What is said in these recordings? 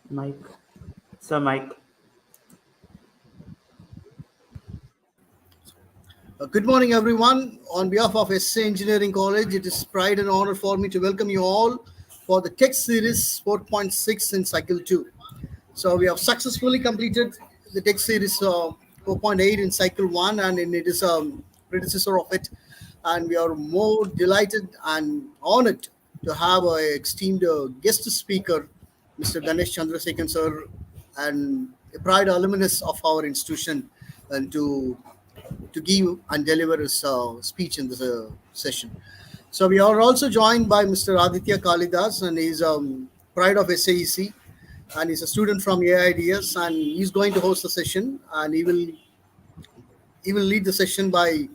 Mike. Sir Mike. Good morning, everyone. On behalf of SC Engineering College, it is pride and honor for me to welcome you all for the Tech Series 4.6 in Cycle 2. So, we have successfully completed the Tech Series 4.8 in Cycle 1, and it is a predecessor of it. And we are more delighted and honored to have a esteemed guest speaker, Mr. Ganesh Chandrasekhan, sir, and a pride alumnus of our institution, and to give and deliver his speech in this session. So we are also joined by Mr. Aditya Kalidas, and he's pride of SAEC, and he's a student from AIDS, and he's going to host the session, and he will lead the session by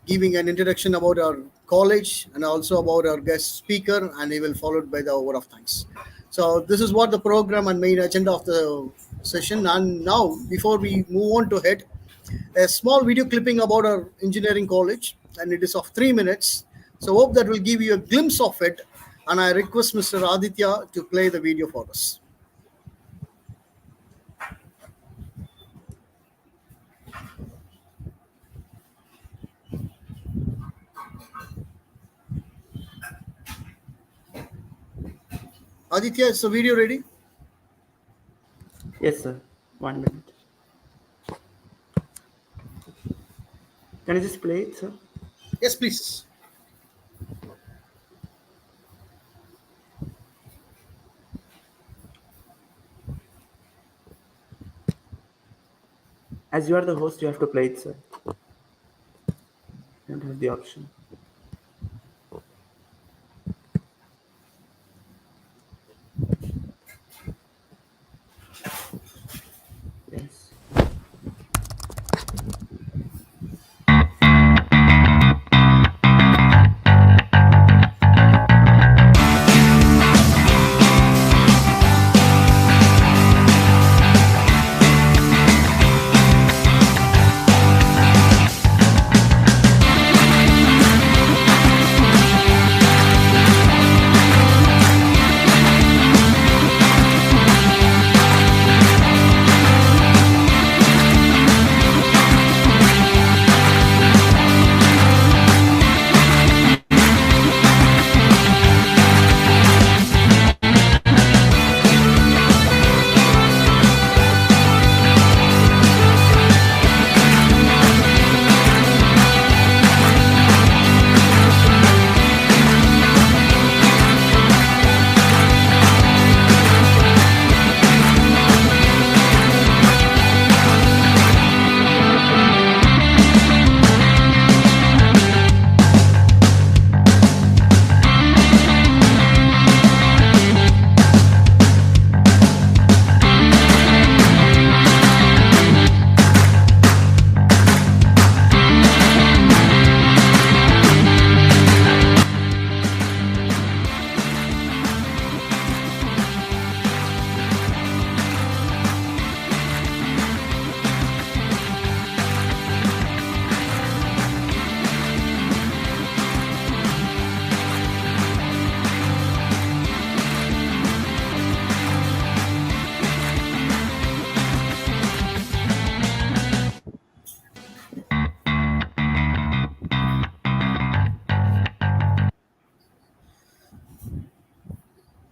giving an introduction about our college and also about our guest speaker, and he will followed by the word of thanks. So this is what the program and main agenda of the session. And now, before we move on to head, a small video clipping about our engineering college, and it is of 3 minutes. So hope that will give you a glimpse of it. And I request Mr. Aditya to play the video for us. Aditya, is the video ready? Yes, sir. 1 minute. Can you just play it, sir? Yes, please. As you are the host, you have to play it, sir. You don't have the option. Yes.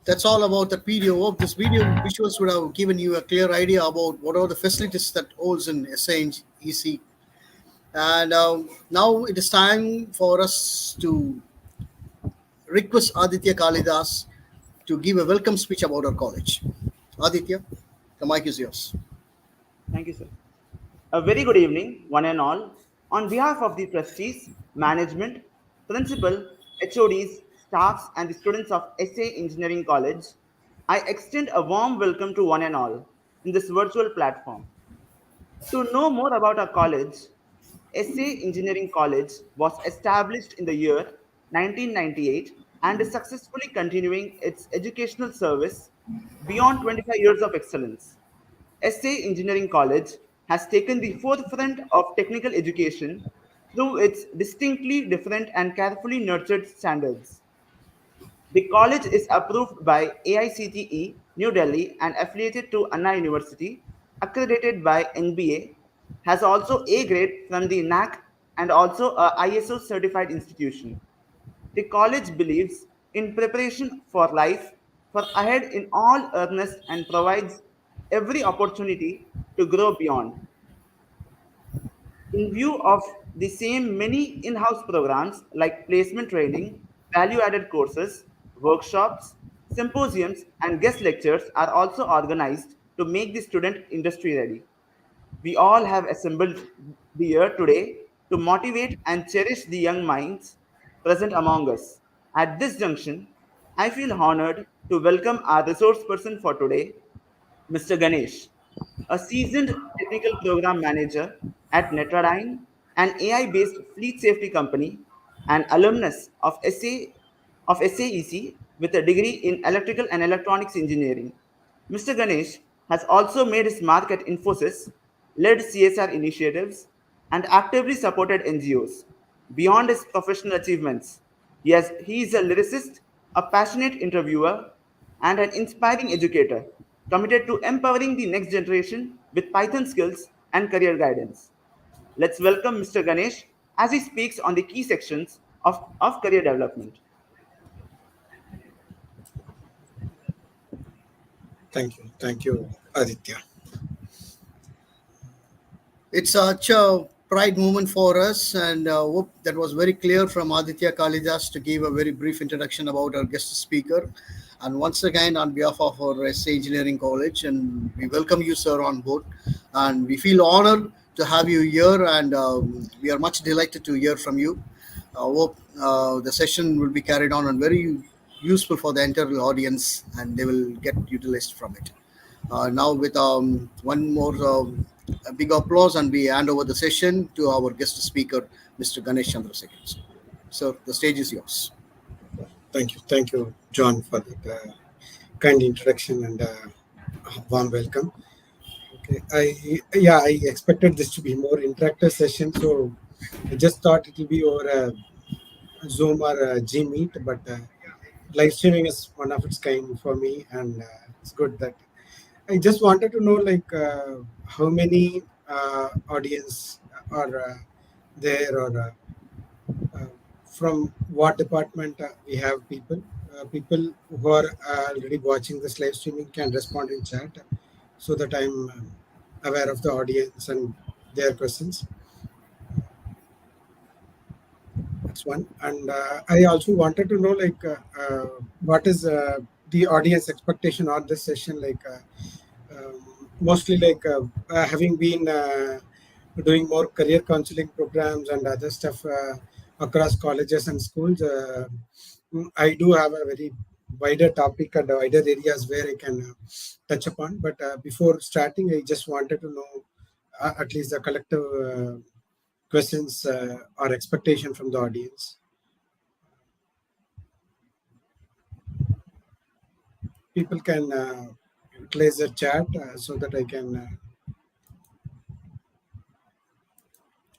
That's all about that video. Hope this video visuals would have given you a clear idea about what are the facilities that holds in SAEC. And now it is time for us to request Aditya Kalidas to give a welcome speech about our college. Aditya, the mic is yours. Thank you, sir. A very good evening, one and all. On behalf of the trustees, management, principal, HODs, staffs, and the students of SA Engineering College, I extend a warm welcome to one and all in this virtual platform. To know more about our college, SA Engineering College was established in the year 1998 and is successfully continuing its educational service beyond 25 years of excellence. SA Engineering College has taken the forefront of technical education through its distinctly different and carefully nurtured standards. The college is approved by AICTE New Delhi, and affiliated to Anna University, accredited by NBA, has also A grade from the NAC and also a ISO certified institution. The college believes in preparation for life, for ahead in all earnest, and provides every opportunity to grow beyond. In view of the same, many in-house programs like placement training, value-added courses, workshops, symposiums, and guest lectures are also organized to make the student industry ready. We all have assembled here today to motivate and cherish the young minds present among us. At this junction, I feel honored to welcome our resource person for today, Mr. Ganesh, a seasoned technical program manager at Netradine, an AI-based fleet safety company, an alumnus of SAEC with a degree in electrical and electronics engineering. Mr. Ganesh has also made his mark at Infosys, led CSR initiatives, and actively supported NGOs. Beyond his professional achievements, he is a lyricist, a passionate interviewer, and an inspiring educator, committed to empowering the next generation with Python skills and career guidance. Let's welcome Mr. Ganesh as he speaks on the key sections of career development. Thank you, Aditya. It's such a pride moment for us, and hope that was very clear from Aditya Kalidas to give a very brief introduction about our guest speaker. And once again, on behalf of our SA Engineering College, and we welcome you, sir, on board. And we feel honored to have you here, and we are much delighted to hear from you. I hope the session will be carried on and very useful for the entire audience, and they will get utilized from it. Now, with one more a big applause, and we hand over the session to our guest speaker, Mr. Ganesh Chandrasekhar. So, the stage is yours. Thank you, John, for that kind introduction and warm welcome. Okay, I expected this to be more interactive session, so I just thought it will be over Zoom or G Meet, but live streaming is one of its kind for me, and it's good that I just wanted to know like how many audience are there, or uh, from what department we have people. People who are already watching this live streaming can respond in chat, so that I'm aware of the audience and their questions. That's one. And I also wanted to know like what is the audience expectation on this session. Like mostly like having been doing more career counseling programs and other stuff across colleges and schools. I do have a very wider topic and wider areas where I can touch upon. But before starting, I just wanted to know at least the collective questions or expectation from the audience. People can utilize the chat so that I can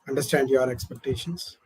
understand your expectations.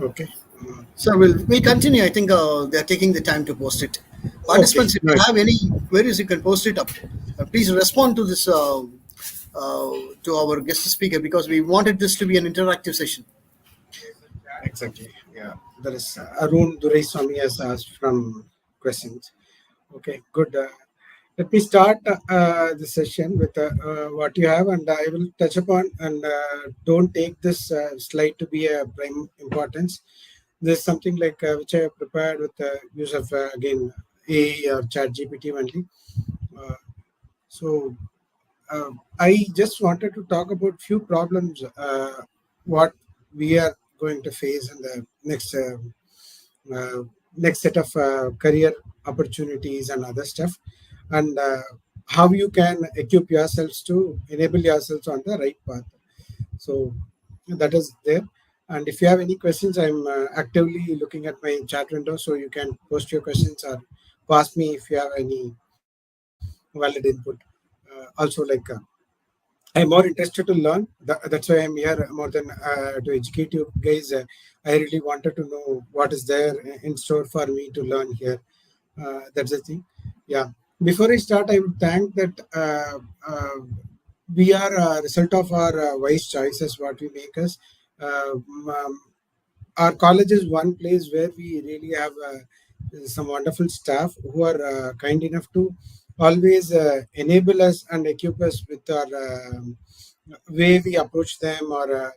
Okay. So, we'll continue. I think they're taking the time to post it. Okay. Participants, if you Right. have any queries, you can post it up. Please respond to this to our guest speaker, because we wanted this to be an interactive session. Exactly. Yeah. There is Arun Durai has asked from questions. Okay, good. Let me start the session with what you have, and I will touch upon. And don't take this slide to be a prime importance. There's something like which I have prepared with the use of again AI or Chat GPT only. Uh, so I just wanted to talk about few problems what we are going to face in the uh, next set of career opportunities and other stuff, and how you can equip yourselves to enable yourselves on the right path. So that is there. And if you have any questions, I'm actively looking at my chat window, so you can post your questions or ask me if you have any valid input. Also, like I'm more interested to learn. That's why I'm here more than to educate you guys. I really wanted to know what is there in store for me to learn here. That's the thing. Yeah. Before I start, I would thank that we are a result of our wise choices, what we make us. Um, our college is one place where we really have some wonderful staff who are kind enough to always enable us and equip us with our way we approach them, or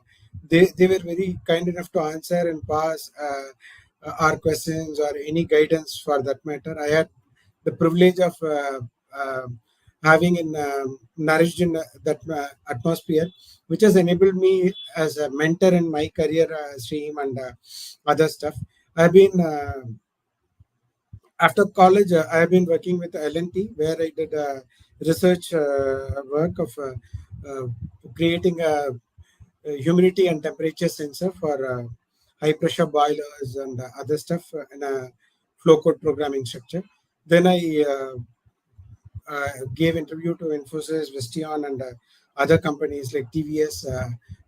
they were very kind enough to answer and pass our questions or any guidance for that matter. I had the privilege of uh, having in nourished in that atmosphere, which has enabled me as a mentor in my career stream and other stuff. I've been after college. I have been working with L&T, where I did research work of uh, creating a humidity and temperature sensor for high pressure boilers and other stuff in a flow code programming structure. Then I gave interview to Infosys, Vestion, and other companies like TVS,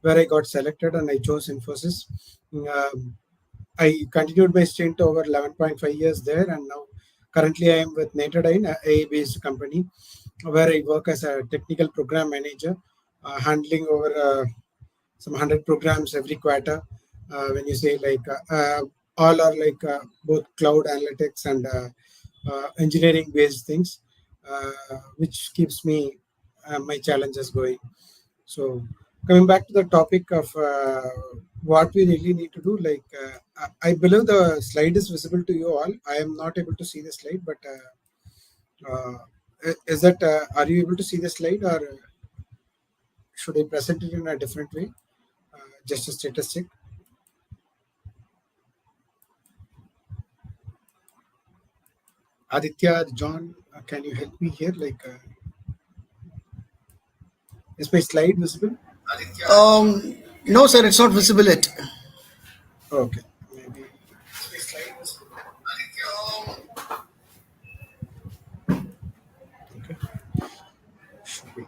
where I got selected and I chose Infosys. Um, I continued my stint over 11.5 years there, and now currently I am with Natadine, a AI-based company, where I work as a technical program manager, handling over some 100 programs every quarter. When you say like all are like both cloud analytics and engineering based things, which keeps me my challenges going. So coming back to the topic of what we really need to do, like I believe the slide is visible to you all. I am not able to see the slide, but is that are you able to see the slide, or should I present it in a different way? Just a status check. Aditya, John, can you help me here? Like, is my slide visible? No, sir, it's not visible yet. Okay, maybe. Okay, should be.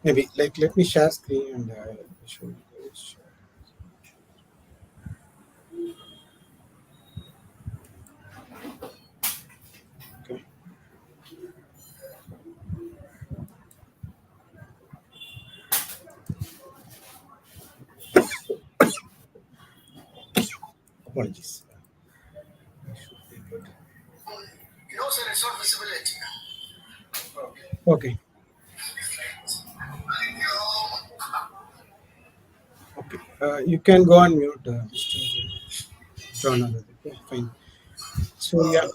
Maybe like let me share screen and show you guys. Okay, apologies. Should be good. No, sir, it's not visible yet. Okay, okay. You can go on mute, Mr. John. Okay, fine. So yeah,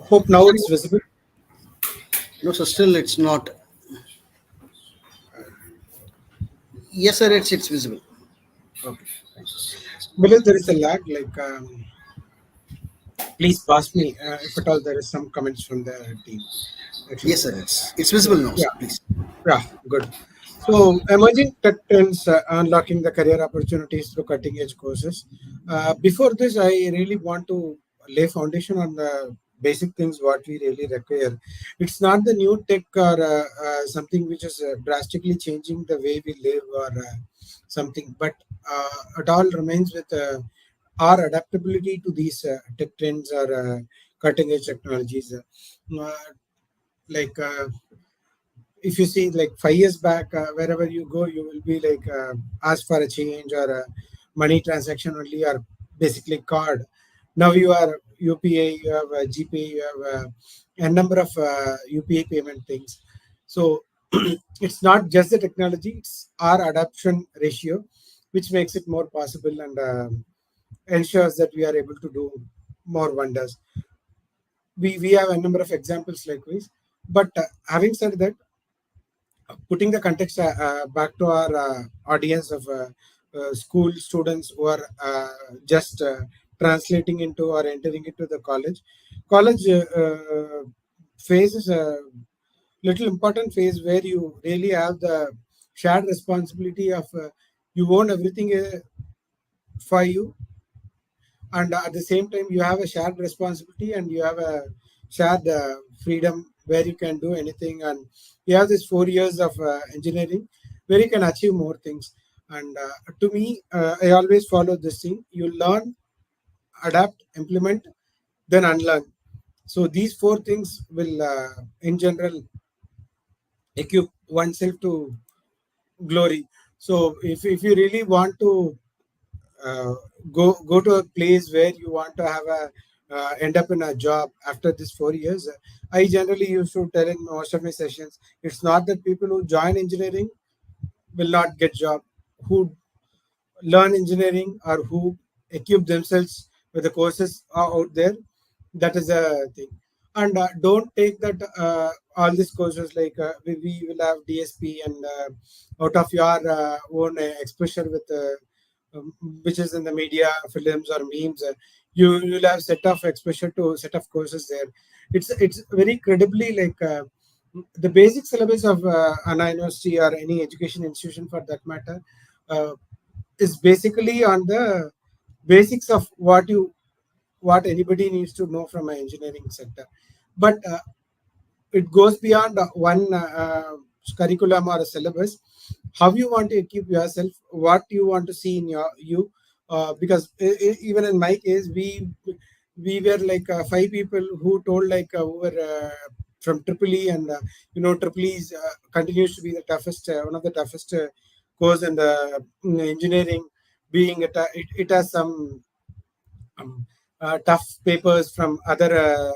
hope now it's visible. No, sir, still it's not. Yes, sir, it's visible. Okay, fine. Believe there is a lag. Like, please pass me if at all there is some comments from the team. Actually, Yes, sir, it's visible now, sir. yeah. Please. Yeah, good. So, emerging tech trends, unlocking the career opportunities through cutting edge courses. Before this, I really want to lay foundation on the basic things what we really require. It's not the new tech or something which is drastically changing the way we live or something, but it all remains with our adaptability to these tech trends or cutting edge technologies. Uh, like if you see like 5 years back, wherever you go, you will be like asked for a change or a money transaction only, or basically card. Now you are UPA, you have a GPA, you have a number of UPA payment things. So it's not just the technology; it's our adoption ratio, which makes it more possible and ensures that we are able to do more wonders. We have a number of examples likewise. But having said that, putting the context back to our audience of school students who are just translating into or entering into the college phase is a little important phase where you really have the shared responsibility of you own everything for you, and at the same time you have a shared responsibility and you have a shared freedom where you can do anything, and you have this 4 years of engineering where you can achieve more things. And to me, I always follow this thing: you learn, adapt, implement, then unlearn. So these four things will in general equip oneself to glory. So if you really want to uh, go to a place where you want to have a end up in a job after this 4 years. I generally used to tell in most of my sessions, it's not that people who join engineering will not get job, who learn engineering or who equip themselves with the courses are out there. That is a thing. And don't take that all these courses like we will have DSP and out of your own exposure with which is in the media, films or memes. You will have set of exposure to set of courses there. It's very credibly like the basic syllabus of an university or any education institution for that matter uh, is basically on the basics of what anybody needs to know from an engineering sector. But it goes beyond one curriculum or a syllabus. How you want to equip yourself, what you want to see in you, because even in my case, we were like five people who told like who were from Triple E, and Triple E continues to be the toughest, one of the toughest course in the engineering, being it has some tough papers from other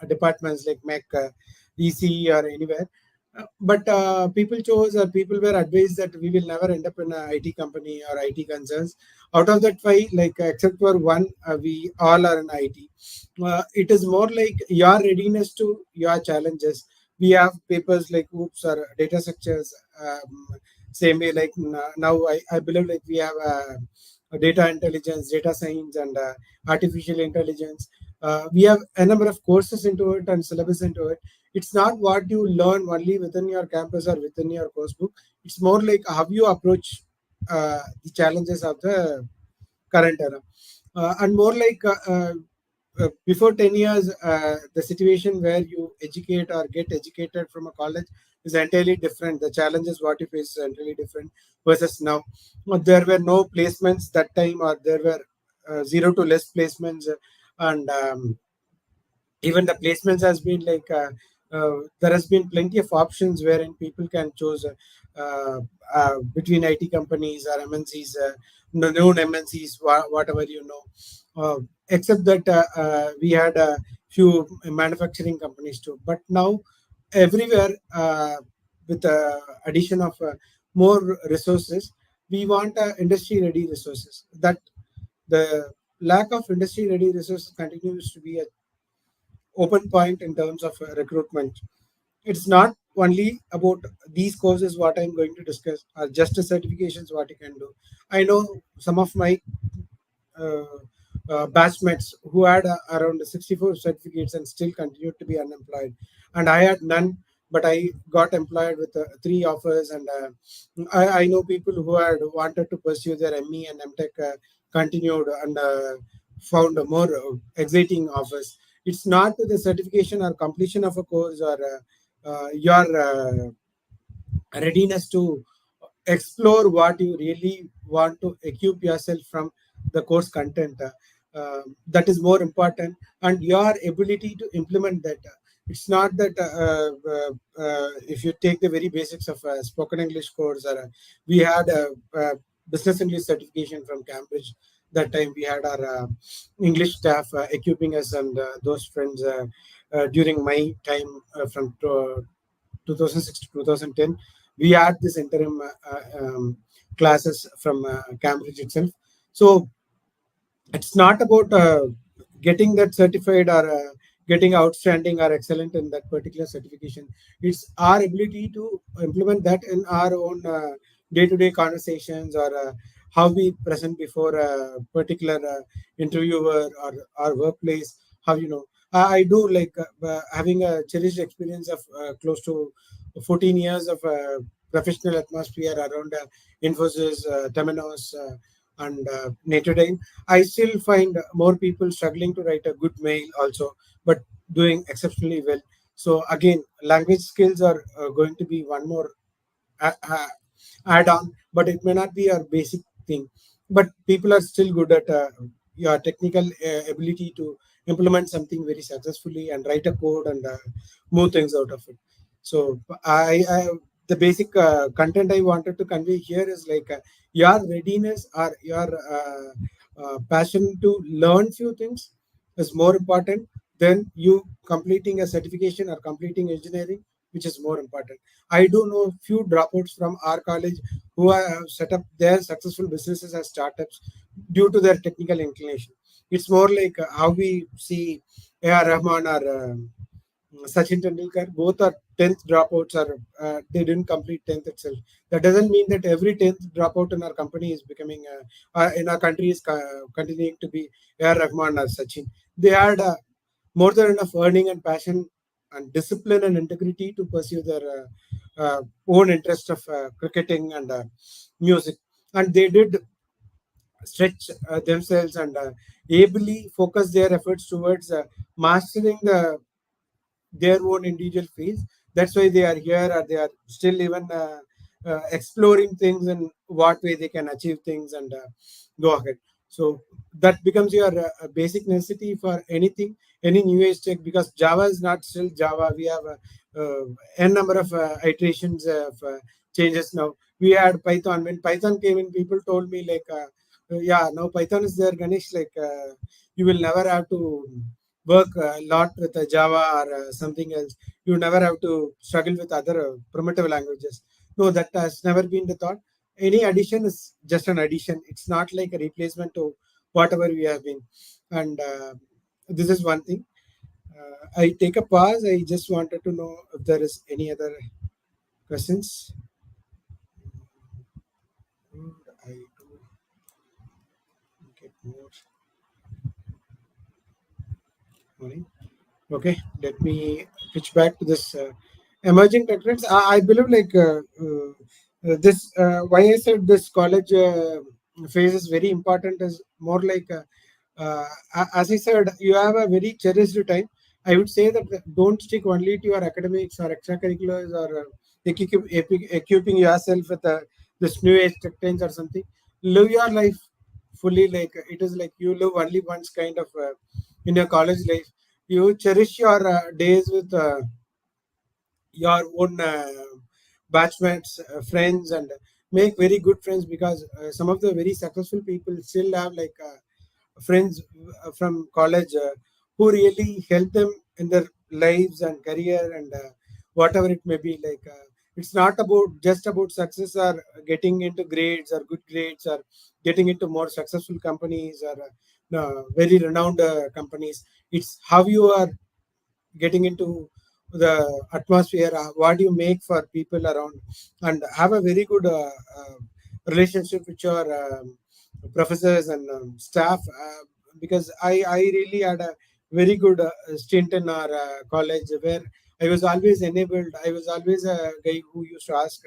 departments like MEC, EC, or anywhere. But people chose or people were advised that we will never end up in an IT company or IT concerns. Out of that five, like except for one, we all are in IT. It is more like your readiness to your challenges. We have papers like OOPS or data structures. Same way, like now I believe like we have data intelligence, data science, and artificial intelligence. We have a number of courses into it and syllabus into it. It's not what you learn only within your campus or within your course book. It's more like how you approach the challenges of the current era, and more like before 10 years, the situation where you educate or get educated from a college is entirely different. The challenges what you face is entirely different versus now. There were no placements that time, or there were zero to less placements, and even the placements has been like there has been plenty of options wherein people can choose between IT companies or MNCs, known MNCs, whatever except that we had a few manufacturing companies too. But now everywhere, with the addition of more resources, we want industry ready resources. That the lack of industry ready resources continues to be a open point in terms of recruitment. It's not only about these courses what I'm going to discuss are just the certifications what you can do. I know some of my uh, batchmates who had around 64 certificates and still continued to be unemployed, and I had none, but I got employed with three offers. And I know people who had wanted to pursue their ME and MTech, continued and found a more exciting offers. It's not the certification or completion of a course or your readiness to explore what you really want to equip yourself from the course content. that is more important, and your ability to implement that. It's not that if you take the very basics of spoken English course, or we had a business English certification from Cambridge. That time we had our English staff equipping us, and those friends during my time from 2006 to 2010, we had this interim classes from Cambridge itself. So it's not about getting that certified, or getting outstanding or excellent in that particular certification. It's our ability to implement that in our own day-to-day conversations, or how we present before a particular interviewer or our workplace. How I do like having a cherished experience of close to 14 years of professional atmosphere around Infosys, Temenos, and Notre. I still find more people struggling to write a good mail also, but doing exceptionally well. So again, language skills are going to be one more add on, but it may not be our basic thing. But people are still good at your technical ability to implement something very successfully and write a code and move things out of it. So I the basic content I wanted to convey here is like your readiness, or your passion to learn few things is more important than you completing a certification or completing engineering, which is more important. I do know few dropouts from our college who have set up their successful businesses as startups due to their technical inclination. It's more like how we see A.R. Rahman or Sachin Tendulkar. Both are 10th dropouts, or they didn't complete 10th itself. That doesn't mean that every 10th dropout in our company is becoming, in our country is continuing to be A.R. Rahman or Sachin. They had more than enough earning and passion and discipline and integrity to pursue their own interest of cricketing and music. And they did stretch themselves and ably focus their efforts towards mastering their own individual fields. That's why they are here, or they are still even exploring things and what way they can achieve things and go ahead. So that becomes your basic necessity for anything, any new age tech, because Java is not still Java. We have n number of iterations of changes now. We had Python. When Python came in, people told me like, yeah, now Python is there, Ganesh. Like, you will never have to work a lot with Java or something else. You never have to struggle with other primitive languages. No, that has never been the thought. Any addition is just an addition. It's not like a replacement to whatever we have been. And this is one thing. I take a pause. I just wanted to know if there is any other questions. I do get more money. Okay, let me pitch back to this emerging tech trends. I believe like this. Why I said this college phase is very important is more like as I said, you have a very cherished time. I would say that don't stick only to your academics or extracurriculars, or equipping yourself with this new age tech trends or something. Live your life fully. Like it is like you live only once kind of in your college life. You cherish your days with your own batchmates, friends, and make very good friends, because some of the very successful people still have like friends from college who really help them in their lives and career and whatever it may be. Like it's not about just about success or getting into grades or good grades or getting into more successful companies or no, very renowned companies. It's how you are getting into the atmosphere, what you make for people around, and have a very good relationship with your professors and staff. Because I really had a very good stint in our college, where I was always enabled. I was always a guy who used to ask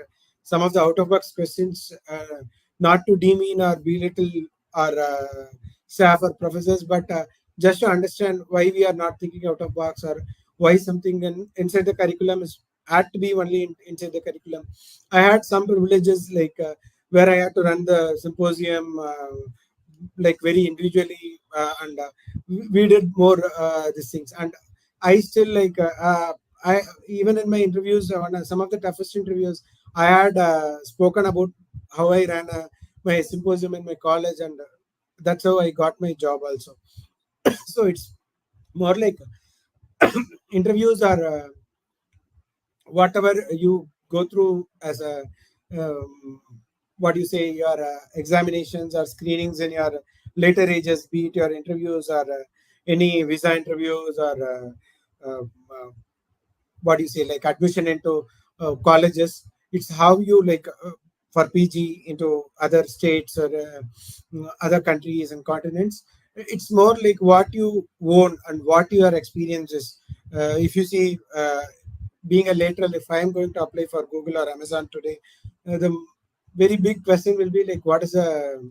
some of the out of box questions, not to demean or belittle our staff or professors, but just to understand why we are not thinking out of box, or why something inside the curriculum is had to be only inside the curriculum. I had some privileges like where I had to run the symposium like very individually, and we did more these things. And I still like I even in my interviews, on some of the toughest interviews, I had spoken about how I ran my symposium in my college, and that's how I got my job also. So it's more like interviews are whatever you go through as a um, what do you say, your examinations or screenings in your later ages, be it your interviews or any visa interviews or what do you say, like admission into colleges. It's how you like for PG into other states or other countries and continents. It's more like what you own and what your experience is. If you see, being a lateral, if I am going to apply for Google or Amazon today, the very big question will be like, what is the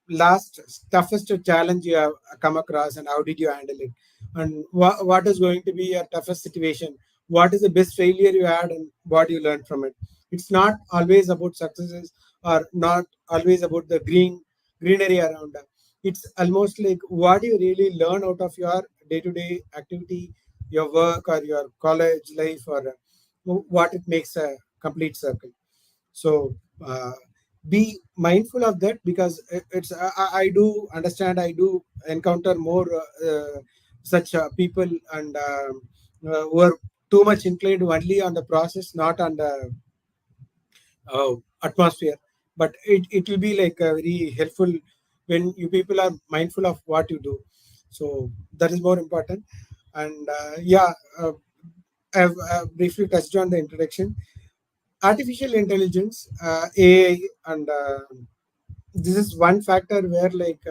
last toughest challenge you have come across, and how did you handle it, and what is going to be your toughest situation, what is the best failure you had, and what you learned from it. It's not always about successes, or not always about the greenery around. It's almost like what do you really learn out of your day-to-day activity, your work or your college life, or what it makes a complete circle. So be mindful of that, because it's I do understand, I do encounter more such people, and who are too much inclined only on the process, not on the atmosphere. But it will be like very helpful when you people are mindful of what you do. So that is more important. And I've briefly touched on the introduction. Artificial intelligence, AI, and this is one factor where like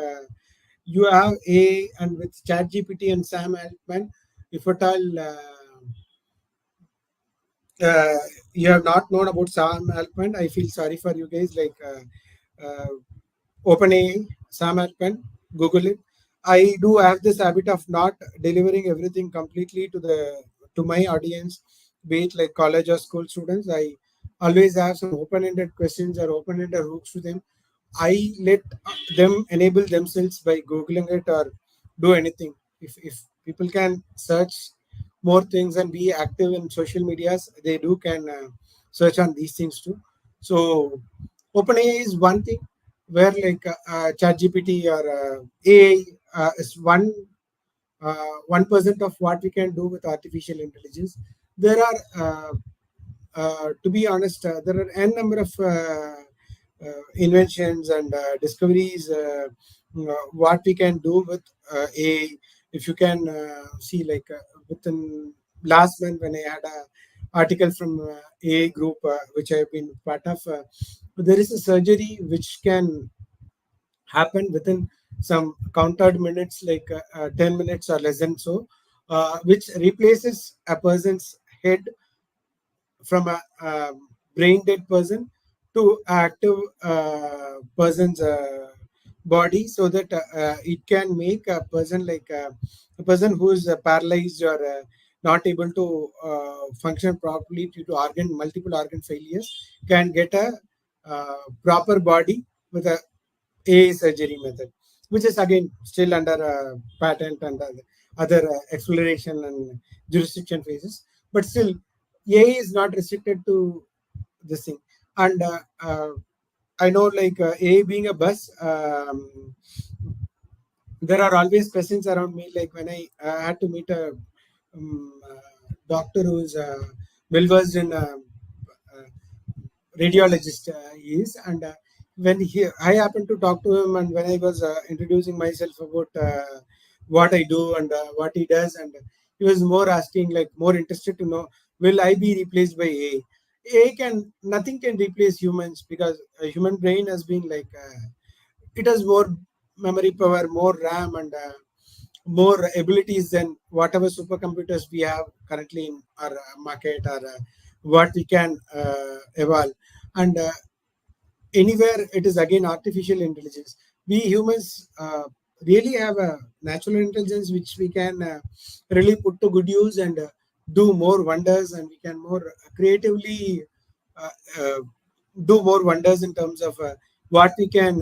you have AI, and with ChatGPT and Sam Altman, if at all uh, you have not known about Sam Altman, I feel sorry for you guys. Like OpenAI, Sam Altman, Google it. I do have this habit of not delivering everything completely to my audience, be it like college or school students. I always have some open-ended questions or open-ended hooks to them. I let them enable themselves by googling it or do anything. If people can search more things and be active in social medias, they do can search on these things too. So OpenAI is one thing where like ChatGPT or AI is 1% of what we can do with artificial intelligence. There are to be honest, there are n number of inventions and discoveries, what we can do with AI. If you can see, like within last month when I had a article from AI group, which I have been part of, there is a surgery which can happen within some counted minutes, like 10 minutes or less than so, which replaces a person's head from a brain dead person to active person's body, so that it can make a person like a person who is paralyzed or not able to function properly due to multiple organ failures, can get a proper body with a surgery method, which is again still under patent and other exploration and jurisdiction phases. But still, AI is not restricted to this thing. And I know, like AI being a bus, there are always questions around me. Like when I had to meet a doctor who is well versed in radiologist he is, and when I happened to talk to him, and when I was introducing myself about what I do and what he does, and he was more asking, like more interested to know, will I be replaced by AI? AI can nothing can replace humans, because a human brain has been like it has more memory power, more RAM, and more abilities than whatever supercomputers we have currently in our market, or what we can evolve. And anywhere it is again artificial intelligence. We humans really have a natural intelligence which we can really put to good use, and do more wonders, and we can more creatively uh, uh, do more wonders in terms of what we can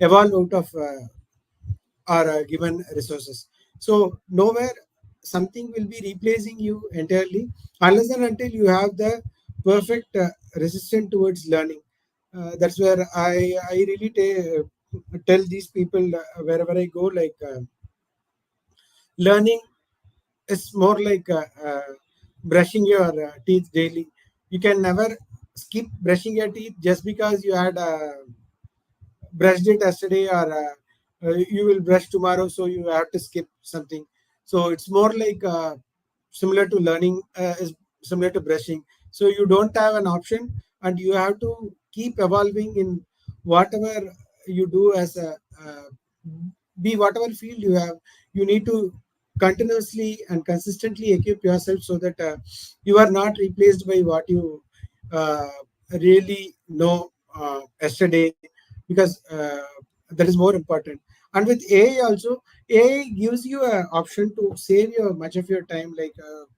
evolve out of or given resources. So nowhere something will be replacing you entirely unless and until you have the perfect resistance towards learning. That's where I really tell these people wherever I go, like learning is more like brushing your teeth daily. You can never skip brushing your teeth just because you had brushed it yesterday, or you will brush tomorrow, so you have to skip something. So it's more like similar to learning, is similar to brushing. So you don't have an option, and you have to keep evolving in whatever you do as a be whatever field you have. You need to continuously and consistently equip yourself so that you are not replaced by what you uh, really know yesterday, because that is more important. And with AI also, AI gives you an option to save your much of your time. Like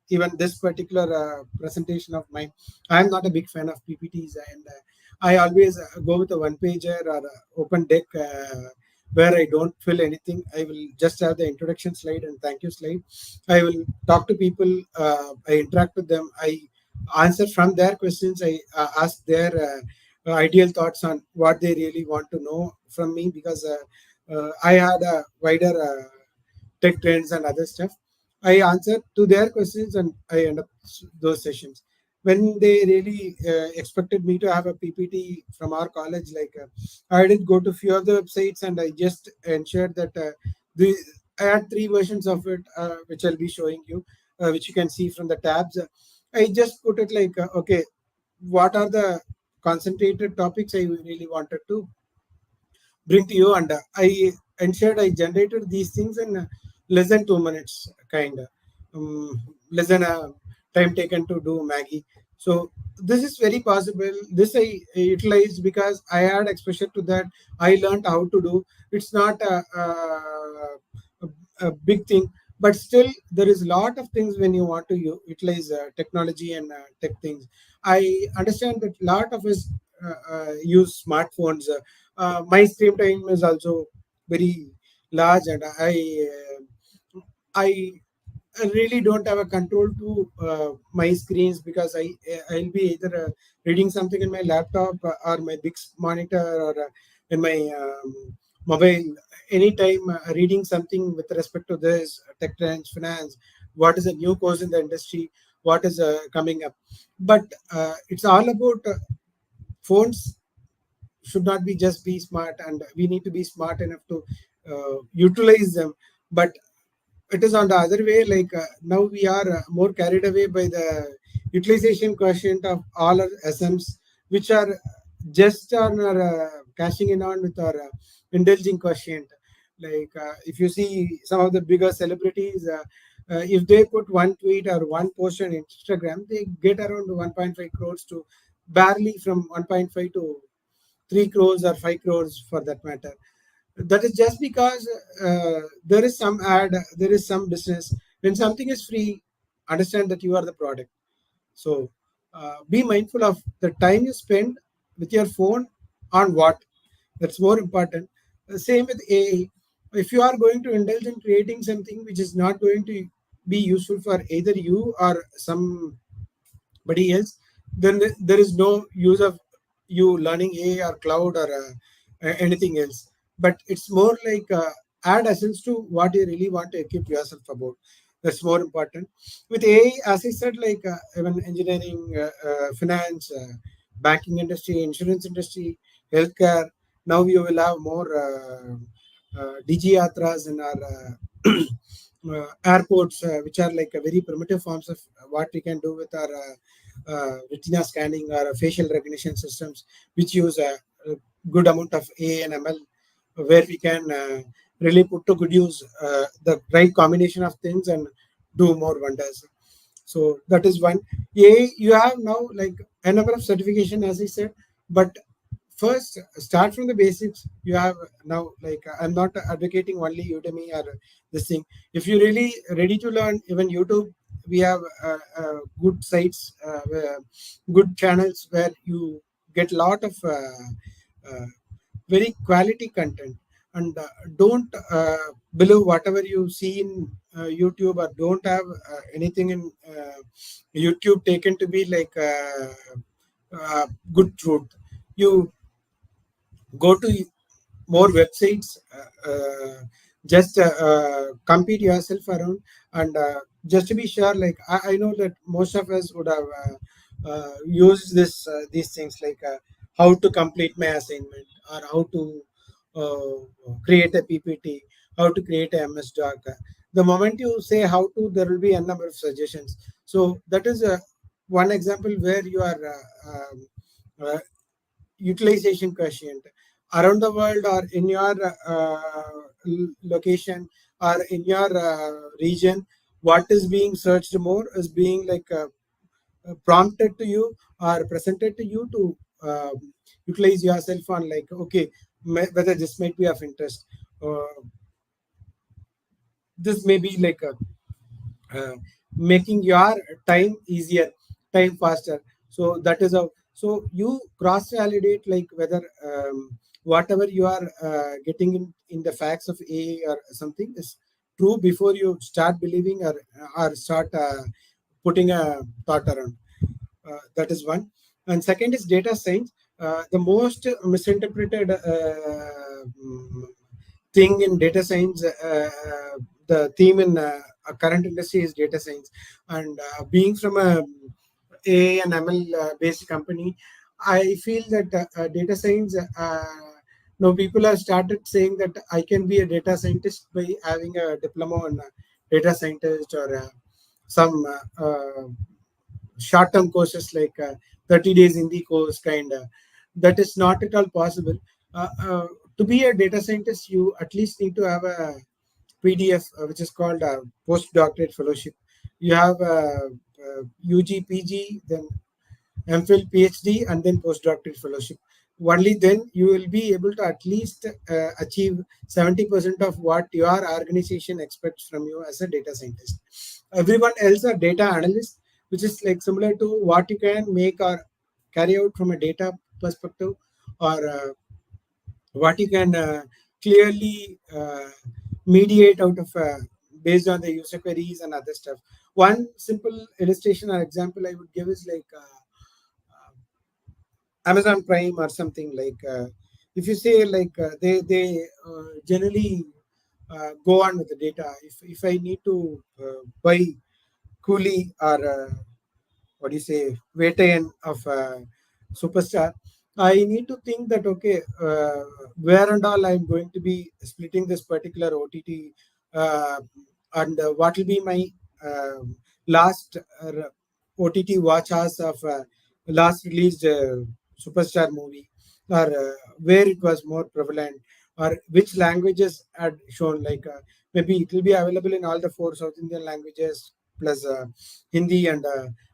even this particular presentation of mine, I am not a big fan of PPTs, and I always go with a one pager or open deck, where I don't fill anything. I will just have the introduction slide and thank you slide. I will talk to people, I interact with them, I answer from their questions, I ask their ideal thoughts on what they really want to know from me, because I had a wider tech trends and other stuff. I answer to their questions and I end up those sessions. When they really expected me to have a PPT from our college, like I did go to few of the websites and I just ensured that the I had three versions of it, which I'll be showing you, which you can see from the tabs. I just put it like, okay, what are the concentrated topics I really wanted to bring to you, and I ensured I generated these things in less than 2 minutes, kind of less than a time taken to do Maggie. So this is very possible. This I utilized because I had exposure to that. I learned how to do. It's not a big thing, but still there is a lot of things when you want to utilize technology and tech things. I understand that lot of us use smartphones. My screen time is also very large, and I really don't have a control to my screens, because I'll be either reading something in my laptop or my big monitor, or in my mobile, anytime reading something with respect to this tech trends, finance, what is a new course in the industry, what is coming up. But it's all about phones should not be just be smart, and we need to be smart enough to utilize them. But it is on the other way, like now we are more carried away by the utilization quotient of all our SMs, which are just on our cashing in on with our indulging quotient. Like if you see some of the bigger celebrities, if they put one tweet or one post on Instagram, they get around 1.5 crores to barely from 1.5 to 3 crores or 5 crores for that matter. That is just because there is some ad, there is some business. When something is free, understand that you are the product. So be mindful of the time you spend with your phone on what. That's more important. Same with AI. If you are going to indulge in creating something which is not going to be useful for either you or somebody else, then there is no use of you learning AI or cloud or anything else. But it's more like add essence to what you really want to equip yourself about. That's more important. With AI, as I said, like even engineering, finance, banking industry, insurance industry, healthcare. Now you will have more DG Yatras in our airports, which are like a very primitive forms of what we can do with our retina scanning or facial recognition systems, which use a good amount of AI and ML, where we can really put to good use the right combination of things and do more wonders. So that is one. AI, you have now like a number of certification, as I said, but first start from the basics. You have now like I'm not advocating only Udemy or this thing. If you're really ready to learn, even YouTube, we have good sites, good channels where you get a lot of very quality content. and don't believe whatever you see in YouTube, or don't have anything in YouTube taken to be like good truth. You go to more websites, just compete yourself around, and just to be sure, like I know that most of us would have used these things, like how to complete my assignment, or how to create a PPT, how to create a MS Doc. The moment you say how to, there will be a number of suggestions. So that is one example where you are utilization quotient around the world, or in your location, or in your region. What is being searched more is being like prompted to you or presented to you to utilize yourself on, like, okay, whether this might be of interest, this may be like a uh, making your time easier, time faster. So that is how. So you cross validate, like whether whatever you are getting in the facts of AI or something is true before you start believing, or start putting a thought around. That is one. And second is data science. The most misinterpreted thing in data science, the theme in current industry is data science. And being from a and ML based company, I feel that data science. Now people have started saying that I can be a data scientist by having a diploma on data scientist, or some short-term courses like 30 days in the course kind. That is not at all possible. To be a data scientist, you at least need to have a PDF, which is called a postdoctorate fellowship. You have UG, PG, then MPhil, PhD, and then postdoctorate fellowship. Only then you will be able to at least achieve 70% of what your organization expects from you as a data scientist. Everyone else are data analysts, which is like similar to what you can make or carry out from a data perspective, or what you can clearly mediate out of based on the user queries and other stuff. One simple illustration or example I would give is like Amazon Prime or something, like if you say like they generally go on with the data. If I need to buy Coolie, or what do you say, Veteran of Superstar, I need to think that, okay, where and all I'm going to be splitting this particular OTT, uh, and what will be my last OTT watch hours of last released Superstar movie, or where it was more prevalent, or which languages had shown, like maybe it will be available in all the four South Indian languages plus Hindi and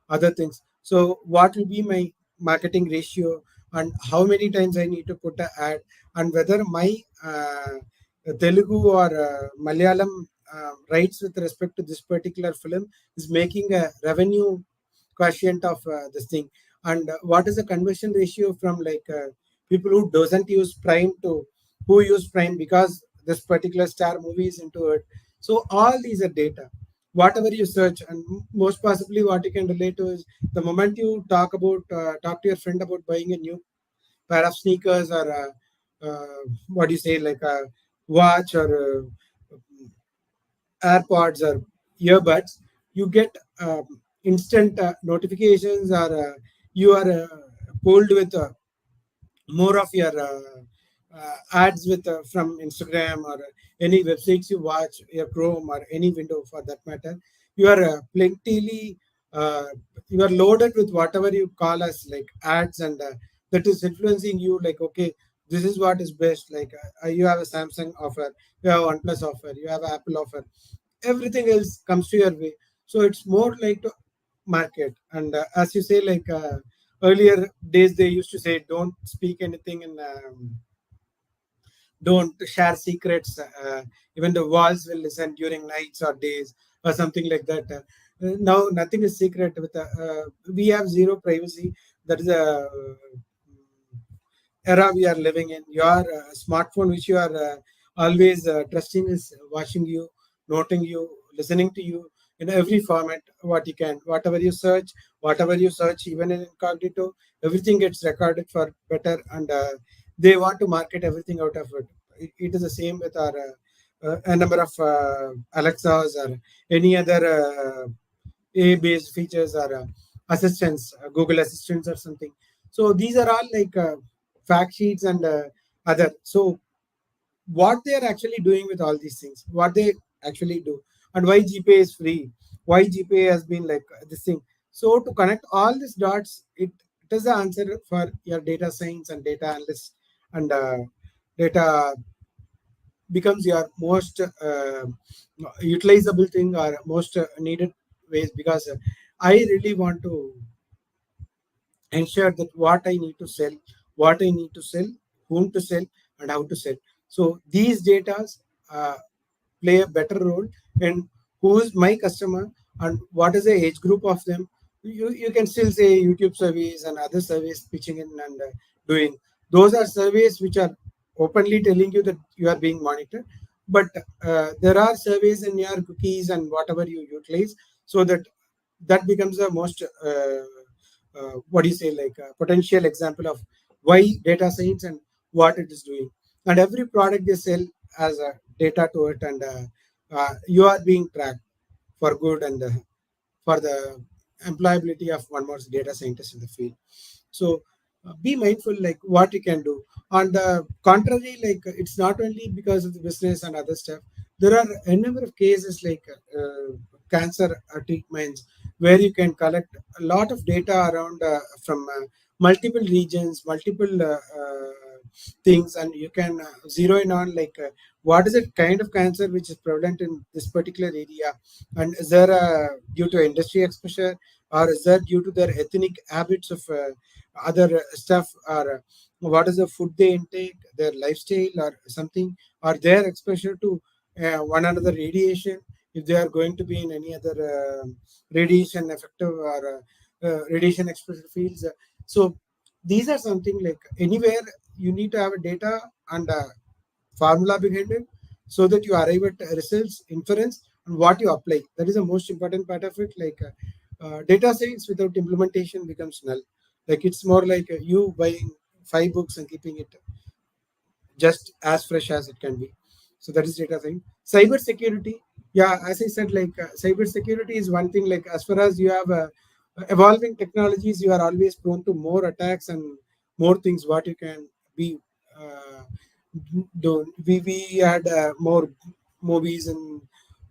other things. So what will be my marketing ratio, and how many times I need to put an ad, and whether my Telugu or Malayalam rights with respect to this particular film is making a revenue quotient of this thing, and what is the conversion ratio from like people who doesn't use Prime to who use Prime because this particular star movie is into it. So all these are data. Whatever you search, and most possibly what you can relate to is the moment you talk to your friend about buying a new pair of sneakers, or what do you say, like a watch, or AirPods or earbuds, you get instant notifications, or you are pulled with more of your ads with from Instagram, or any websites you watch, your Chrome or any window for that matter. You are plentifully uh, you are loaded with whatever you call as like ads, and that is influencing you. Like, okay, this is what is best. Like you have a Samsung offer, you have OnePlus offer, you have Apple offer. Everything else comes to your way. So it's more like to market. And as you say, like earlier days they used to say don't speak anything, and don't share secrets, even the walls will listen during nights or days, or something like that. Now nothing is secret with we have zero privacy. That is a era we are living in. Your smartphone which you are always trusting is watching you, noting you, listening to you in every format. What you can, whatever you search, even in incognito, everything gets recorded for better, and they want to market everything out of it. It is the same with our a number of Alexas or any other AI-based features or assistants, Google Assistants or something. So these are all like fact sheets and other. So what they are actually doing with all these things, what they actually do, and why GPA is free, why GPA has been like this thing. So to connect all these dots, it is the answer for your data science and data analyst, and data becomes your most utilizable thing or most needed ways, because I really want to ensure that what I need to sell, what I need to sell, whom to sell, and how to sell. So these data uh, play a better role in who is my customer and what is the age group of them. You can still say YouTube surveys and other surveys pitching in and doing. Those are surveys which are openly telling you that you are being monitored. But there are surveys in your cookies and whatever you utilize, so that becomes the most what do you say, like a potential example of why data science and what it is doing. And every product they sell has a data to it, and you are being tracked for good, and for the employability of one more data scientist in the field. So be mindful like what you can do. On the contrary, like it's not only because of the business and other stuff. There are a number of cases like cancer treatments, where you can collect a lot of data around from multiple regions, multiple things, and you can zero in on like what is the kind of cancer which is prevalent in this particular area, and is there due to industry exposure, or is that due to their ethnic habits of other stuff, or what is the food they intake, their lifestyle or something, or their exposure to one another radiation, if they are going to be in any other radiation effective or radiation exposure fields. So these are something like anywhere you need to have a data and a formula behind it, so that you arrive at results, inference, and what you apply. That is the most important part of it. Like data science without implementation becomes null. Like it's more like you buying 5 books and keeping it just as fresh as it can be. So that is data thing. Cyber security, yeah, as I said, like cyber security is one thing. Like as far as you have evolving technologies, you are always prone to more attacks and more things. What you can be uh, do. We had more movies in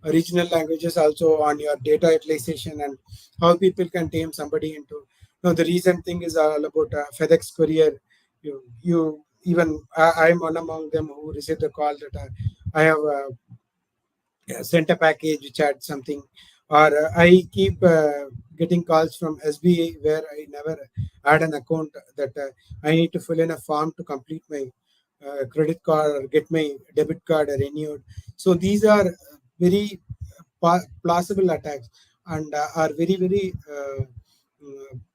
regional languages also on your data utilization and how people can tame somebody into. No, the recent thing is all about FedEx courier. You even I'm one among them who received the call that I have sent a package which had something, or I keep getting calls from SBA where I never had an account, that I need to fill in a form to complete my credit card or get my debit card renewed. So these are very plausible attacks, and are very very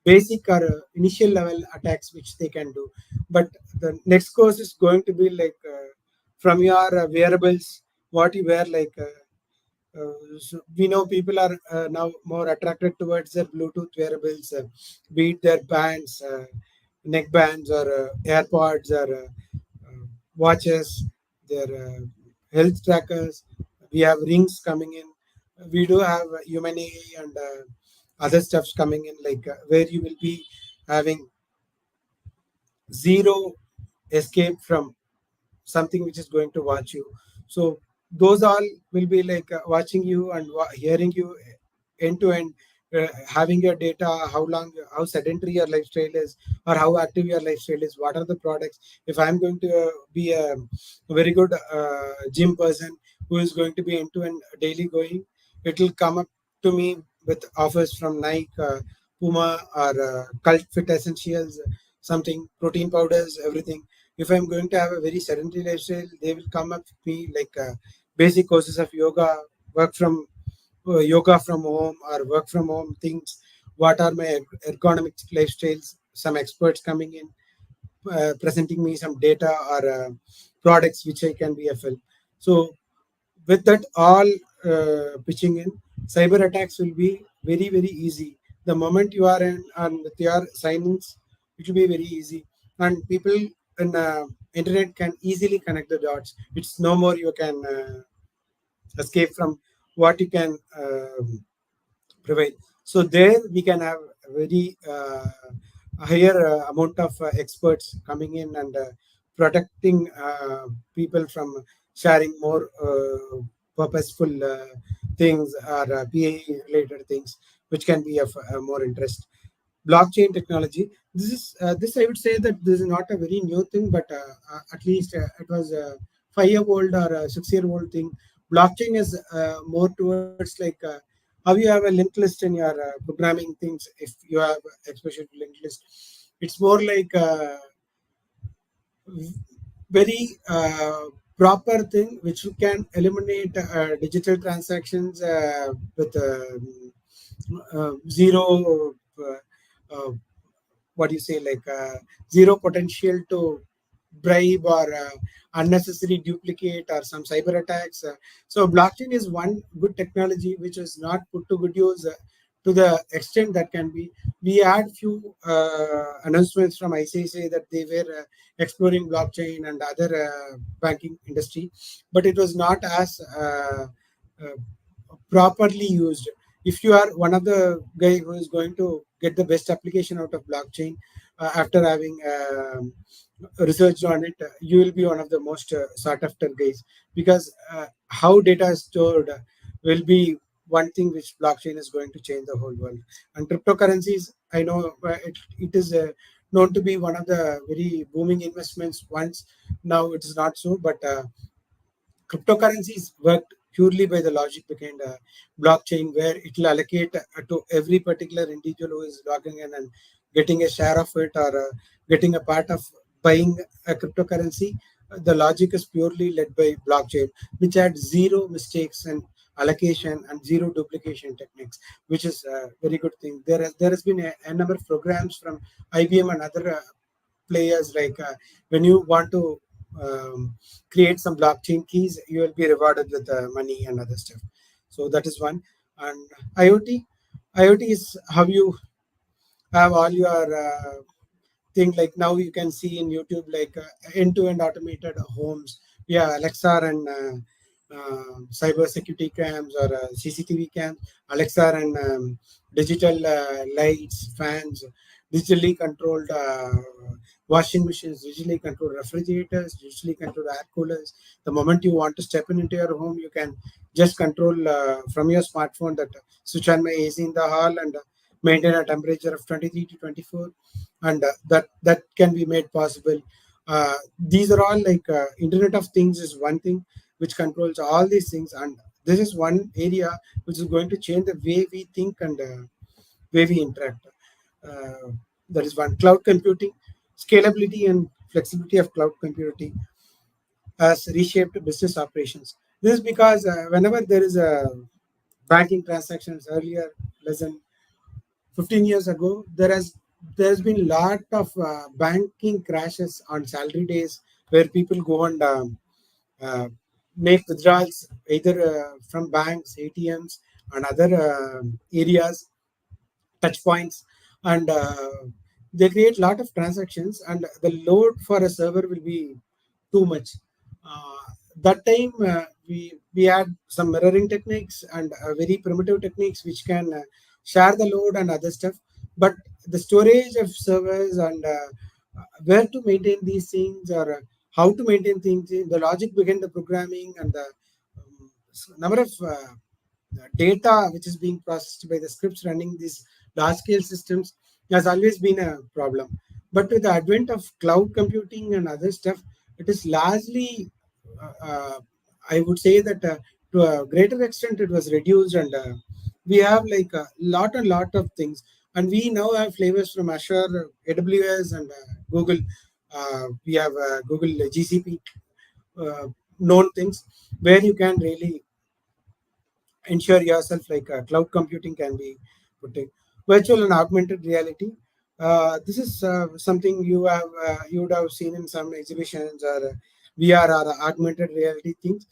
basic or initial level attacks which they can do. But the next course is going to be like from your wearables, what you wear, like so we know people are now more attracted towards their Bluetooth wearables, be it their bands, neck bands, or AirPods, or watches, their health trackers. We have rings coming in. We do have Humanities and other stuffs coming in, like where you will be having zero escape from something which is going to watch you. So those all will be like watching you and hearing you end to end, having your data, how long, how sedentary your lifestyle is, or how active your lifestyle is, what are the products. If I'm going to be a very good gym person who is going to be into and daily going, it will come up to me with offers from Nike, Puma, or Cult Fit Essentials, something, protein powders, everything. If I'm going to have a very sedentary lifestyle, they will come up with me like basic courses of yoga, work from yoga from home, or work from home things. What are my ergonomic lifestyles? Some experts coming in, presenting me some data or products which I can be a fill. So with that all pitching in, cyber attacks will be very easy. The moment you are in and with your signings, it will be very easy, and people in internet can easily connect the dots. It's no more you can escape from what you can provide. So there we can have a very higher amount of experts coming in and protecting people from sharing more purposeful things or PA related things, which can be of more interest. Blockchain technology. This I would say that this is not a very new thing, but at least it was a 5 year old or a 6 year old thing. Blockchain is more towards like how you have a linked list in your programming things. If you have exposure to linked list, it's more like very proper thing which you can eliminate digital transactions with zero what do you say, like zero potential to bribe or unnecessary duplicate or some cyber attacks. So blockchain is one good technology which is not put to good use to the extent that can be. We had few announcements from ICICI that they were exploring blockchain and other banking industry, but it was not as uh, properly used. If you are one of the guy who is going to get the best application out of blockchain after having researched on it, you will be one of the most sought after guys, because how data is stored will be one thing which blockchain is going to change the whole world. And cryptocurrencies, I know it is known to be one of the very booming investments once. Now it is not so, but cryptocurrencies worked purely by the logic behind blockchain, where it will allocate to every particular individual who is logging in and getting a share of it, or getting a part of buying a cryptocurrency. The logic is purely led by blockchain, which had zero mistakes and allocation and zero duplication techniques, which is a very good thing. There has been a number of programs from IBM and other players, like when you want to create some blockchain keys, you will be rewarded with money and other stuff. So that is one. And iot is how you have all your thing. Like now you can see in YouTube, like end-to-end automated homes. Yeah, Alexa and cyber security cams or CCTV cams. Alexa and digital lights, fans, digitally controlled washing machines, digitally controlled refrigerators, digitally controlled air coolers. The moment you want to step into your home, you can just control from your smartphone that switch on my AC in the hall and maintain a temperature of 23 to 24, and that can be made possible. These are all like Internet of Things is one thing which controls all these things, and this is one area which is going to change the way we think and way we interact. Uh, that is one. Cloud computing, scalability and flexibility of cloud computing has reshaped business operations. This is because whenever there is a banking transactions earlier, less than 15 years ago, there's been lot of banking crashes on salary days, where people go and uh, make withdrawals either from banks, ATMs, and other areas, touch points, and they create a lot of transactions, and the load for a server will be too much. uh, that time we had some mirroring techniques and very primitive techniques which can share the load and other stuff, but the storage of servers and where to maintain these things, or how to maintain things, the logic behind the programming and the number of data which is being processed by the scripts running these large scale systems has always been a problem. But with the advent of cloud computing and other stuff, it is largely, I would say that to a greater extent, it was reduced, and we have like a lot of things. And we now have flavors from Azure, AWS, and Google. We have Google GCP, known things, where you can really ensure yourself, like cloud computing can be put in. Virtual and augmented reality, this is something you would have seen in some exhibitions, or VR or augmented reality things.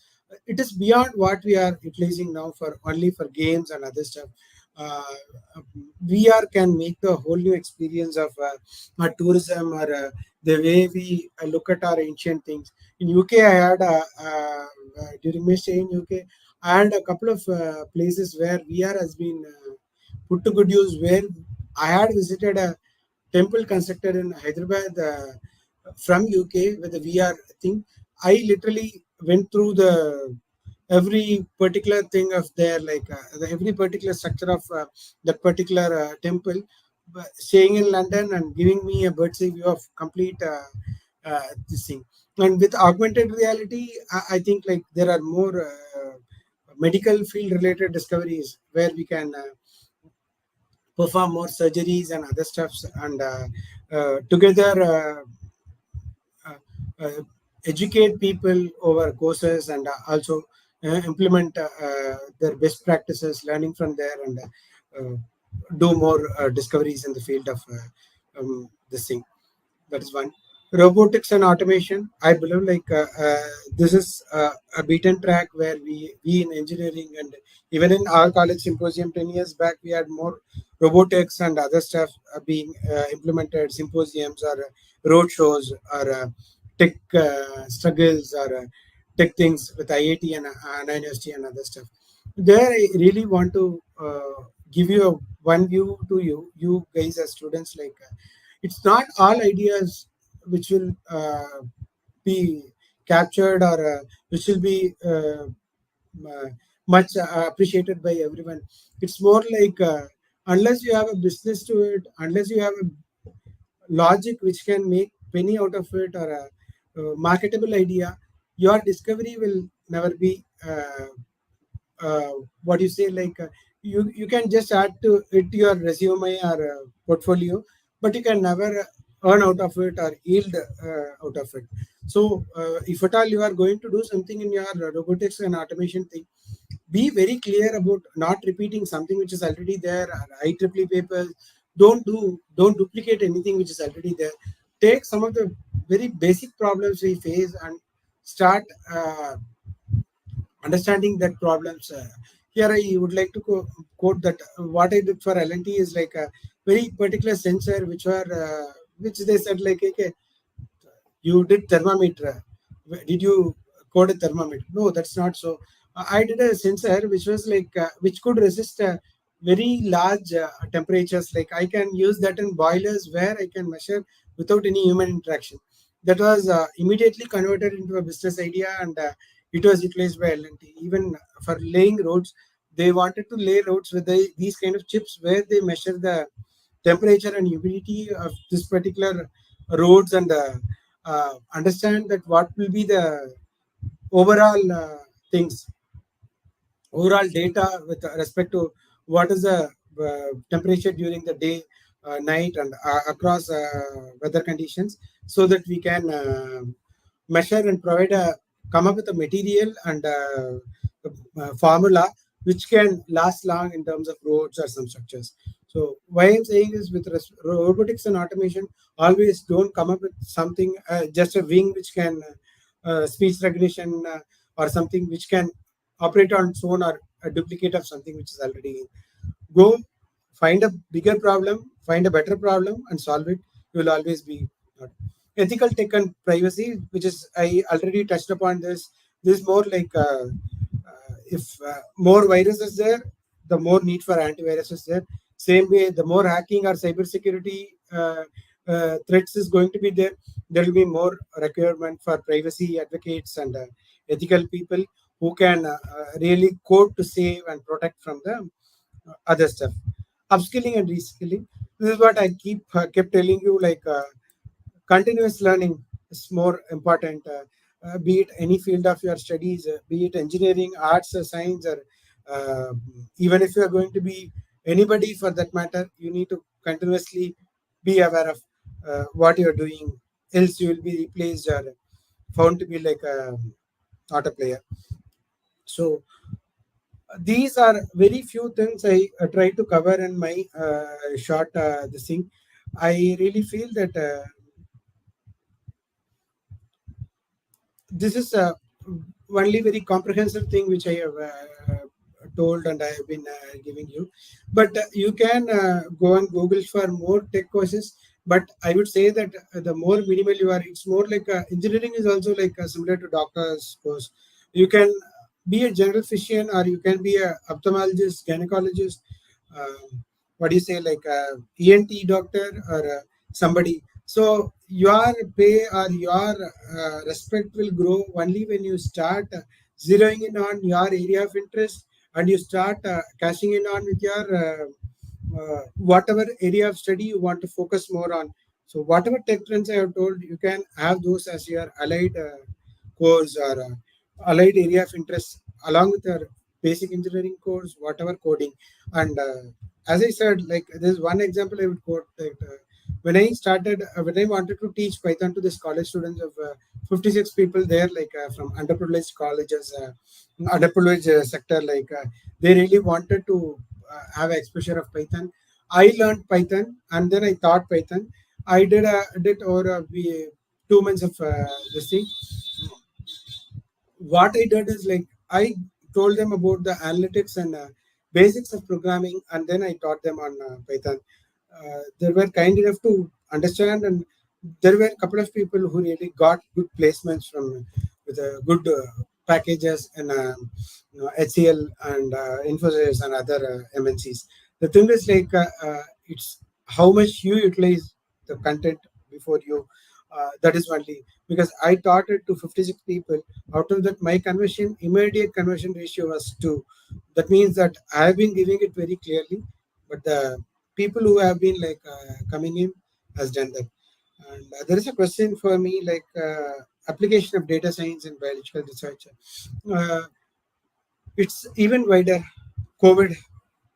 it is beyond what we are utilizing now for only for games and other stuff. Uh, VR can make the whole new experience of tourism, or the way we look at our ancient things. In UK, I had during my stay in UK, I had a couple of places where VR has been put to good use. Where I had visited a temple constructed in Hyderabad from UK with the VR thing. I literally went through the every particular thing of there, like every particular structure of that particular temple, staying in London and giving me a bird's eye view of complete this thing. And with augmented reality, I think like there are more medical field related discoveries where we can perform more surgeries and other stuffs, and together uh, uh, educate people over courses, and also implement their best practices, learning from there, and do more discoveries in the field of this thing. That is one. Robotics and automation. I believe like this is a beaten track where we in engineering, and even in our college symposium 10 years back, we had more robotics and other stuff being implemented, symposiums or road shows, or tech struggles, or tech things with IIT and Anna University and other stuff. There, I really want to give you a one view to you guys as students. Like it's not all ideas which will be captured, or which will be much appreciated by everyone. It's more like unless you have a business to it, unless you have a logic which can make penny out of it, or a marketable idea, your discovery will never be uh, what you say, like you can just add to it your resume or portfolio, but you can never earn out of it or yield out of it. So if at all you are going to do something in your robotics and automation thing, be very clear about not repeating something which is already there, or IEEE papers. Don't duplicate anything which is already there. Take some of the very basic problems we face and start understanding that problems. Here, I would like to quote that what I did for L&T is like a very particular sensor, which they said like, okay, you did thermometer. Did you code a thermometer? No, that's not so. I did a sensor which was like which could resist very large temperatures. Like I can use that in boilers where I can measure without any human interaction. That was immediately converted into a business idea, and it was utilized by L&T. Even for laying roads, they wanted to lay roads with these kind of chips where they measure the temperature and humidity of this particular roads, and understand that what will be the overall things, overall data with respect to what is the temperature during the day, night, and across weather conditions, so that we can measure and provide a come up with a material and formula which can last long in terms of roads or some structures. So why I'm saying is with robotics and automation, always don't come up with something just a wing which can speech recognition, or something which can operate on its own, or a duplicate of something which is already in. Go find a bigger problem, find a better problem, and solve it. You will always be not. Ethical tech and privacy, which is I already touched upon this. This is more like if more virus is there, the more need for antivirus is there. Same way, the more hacking or cybersecurity threats is going to be there, there will be more requirement for privacy advocates and ethical people who can really code to save and protect from the other stuff. Upskilling and reskilling. This is what I kept telling you. Like continuous learning is more important. Be it any field of your studies, be it engineering, arts, or science, or uh, even if you are going to be anybody for that matter, you need to continuously be aware of what you are doing. Else, you will be replaced or found to be like a not a player. So these are very few things I try to cover in my short this thing. I really feel that this is only very comprehensive thing which I have told and I have been giving you. But you can go and Google for more tech courses. But I would say that the more minimal you are, it's more like engineering is also like similar to doctor's course. You can be a general physician or you can be a ophthalmologist, gynecologist. What do you say, like a ENT doctor or somebody. So your pay or your respect will grow only when you start zeroing in on your area of interest and you start cashing in on with your whatever area of study you want to focus more on. So whatever tech trends I have told, you can have those as your allied course or allied area of interest along with your basic engineering course, whatever coding. And as I said, like there's one example I would quote that when I started, when I wanted to teach Python to this college students of 56 people there, like from underprivileged colleges, underprivileged sector, like they really wanted to have exposure of Python. I learned Python and then I taught Python. I did over 2 months of this thing. What I did is like I told them about the analytics and basics of programming, and then I taught them on Python. They were kind enough to understand, and there were a couple of people who really got good placements from with good packages and HCL and Infosys and other MNCs. The thing is like it's how much you utilize the content before you. That is only because I taught it to 56 people. Out of that, my conversion immediate conversion ratio was 2. That means that I have been giving it very clearly, but the people who have been like coming in has done that. And there is a question for me like application of data science in biological research. Uh, it's even wider. COVID,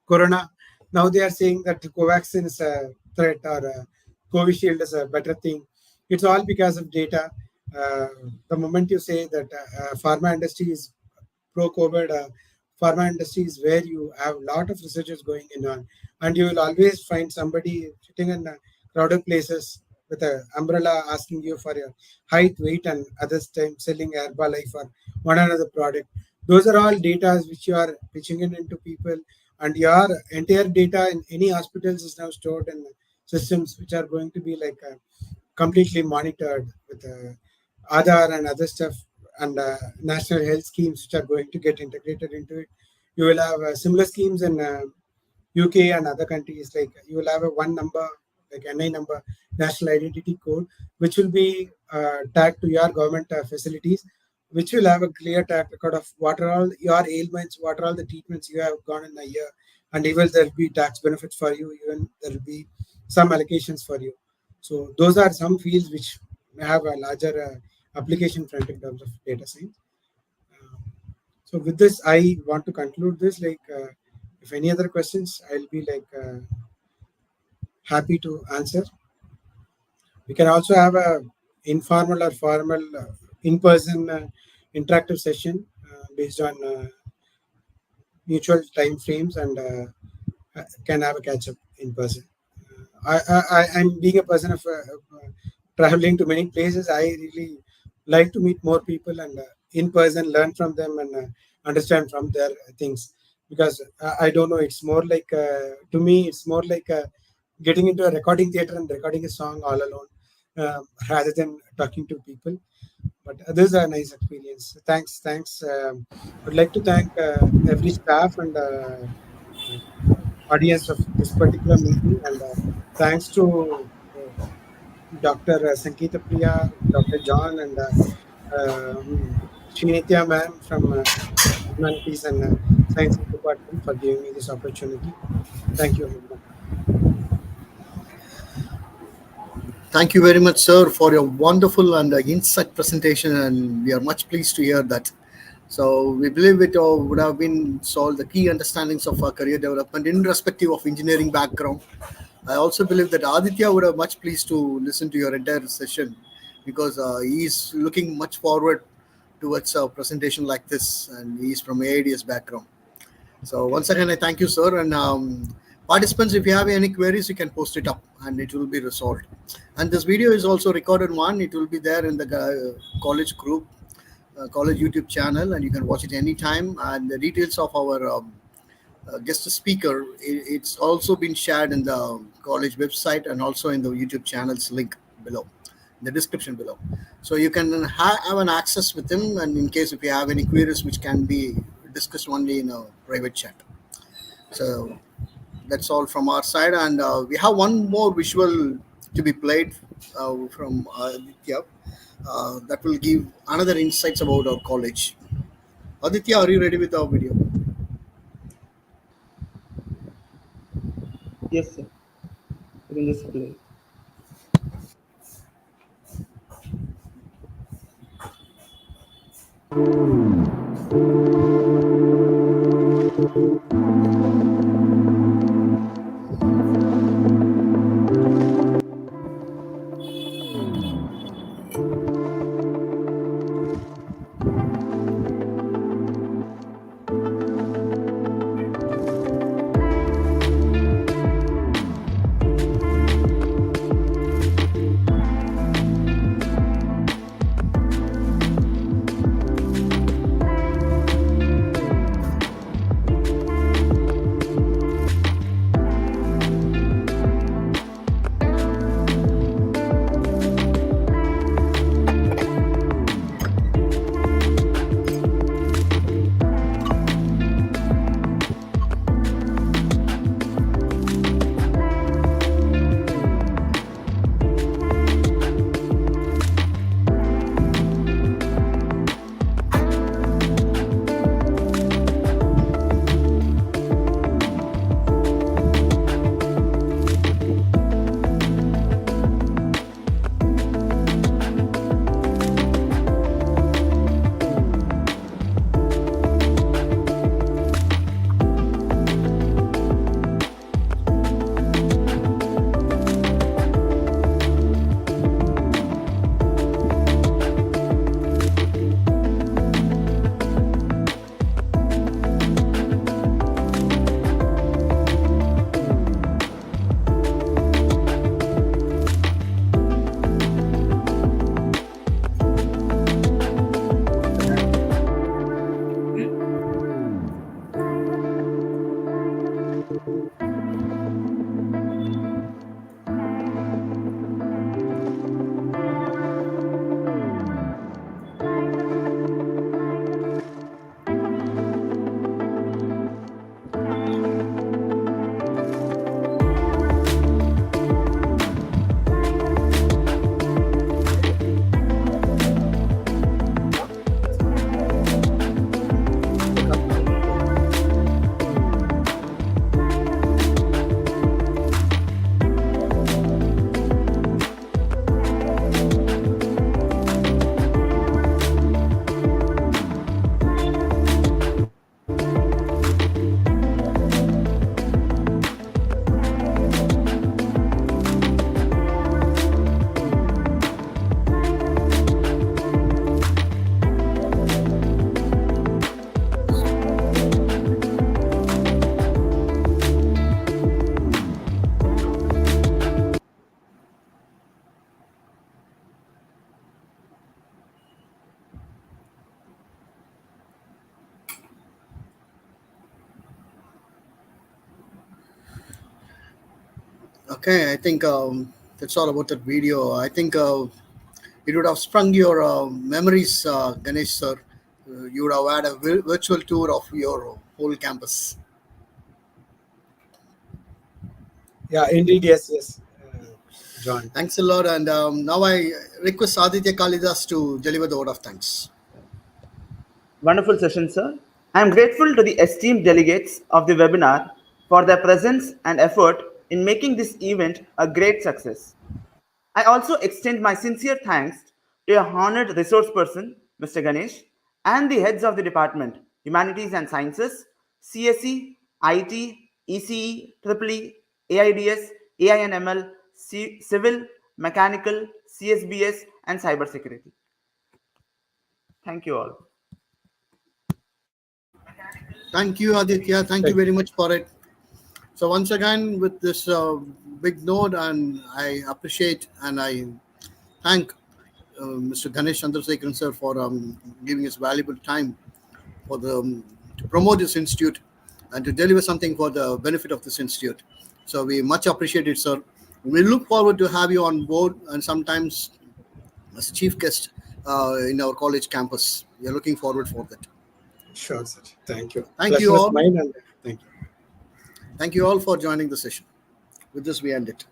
Corona. Now they are saying that Covaxin is a threat or Covishield is a better thing. It's all because of data. Uh, the moment you say that pharma industry is pro-COVID, pharma industry is where you have a lot of researchers going in on, and you will always find somebody sitting in crowded places with an umbrella asking you for your height, weight, and others time selling Herbalife or one another product. Those are all data which you are pitching in into people, and your entire data in any hospitals is now stored in systems which are going to be like completely monitored with Aadhaar and other stuff and national health schemes which are going to get integrated into it. You will have similar schemes in UK and other countries. Like you will have a one number, like NI number, national identity code, which will be tagged to your government facilities, which will have a clear track record of what are all your ailments, what are all the treatments you have gone in a year, and even there will be tax benefits for you. Even there will be some allocations for you. So those are some fields which may have a larger application front in terms of data science. Uh, so with this, I want to conclude this. Like, if any other questions, I'll be like happy to answer. We can also have a informal or formal in-person interactive session based on mutual time frames and can have a catch up in person. I'm being a person of traveling to many places. I really like to meet more people and in person learn from them and understand from their things because I don't know. It's more like to me, it's more like getting into a recording theater and recording a song all alone rather than talking to people. But this is a nice experience. Thanks. I'd like to thank every staff and audience of this particular meeting, and thanks to Dr. Sankita Priya, Dr. John, and Srinitya ma'am from Humanities and Sciences Department for giving me this opportunity. Thank you, everyone. Thank you very much, sir, for your wonderful and insight presentation, and we are much pleased to hear that. So we believe it would have been solved the key understandings of our career development, irrespective of engineering background. I also believe that Aditya would have much pleased to listen to your entire session because he is looking much forward towards a presentation like this, and he is from AIDS background. So once again, I thank you, sir. And participants, if you have any queries, you can post it up, and it will be resolved. And this video is also recorded one. It will be there in the college group. college YouTube channel, and you can watch it anytime. And the details of our guest speaker, it's also been shared in the college website and also in the YouTube channel's link below, in the description below. So you can have an access with him, and in case if you have any queries, which can be discussed only in a private chat. So that's all from our side, and we have one more visual to be played from Aditya. That will give another insights about our college. Aditya, are you ready with our video? Yes, sir. You can just play. Okay, I think that's all about that video. I think it would have sprung your memories, Ganesh sir. You would have had a virtual tour of your whole campus. Yeah, indeed, yes, yes, John. Thanks a lot, and now I request Aditya Kalidas to deliver the word of thanks. Wonderful session, sir. I am grateful to the esteemed delegates of the webinar for their presence and effort in making this event a great success. I also extend my sincere thanks to your honored resource person, Mr. Ganesh, and the heads of the department, Humanities and Sciences, CSE, IT, ECE, EEE, AIDS, AI and ML, Civil, Mechanical, CSBS, and Cybersecurity. Thank you all. Thank you, Aditya. Thank you Thank very much for it. So once again, with this big note, and I appreciate and I thank Mr. Ganesh Chandrasekharan sir for giving his valuable time for to promote this institute and to deliver something for the benefit of this institute. So we much appreciate it, sir. We look forward to have you on board and sometimes as a chief guest in our college campus. We are looking forward for that. Sure, sir. Thank you. Thank you Pleasure is all. mine, and thank you. Thank you all for joining the session. With this, we end it.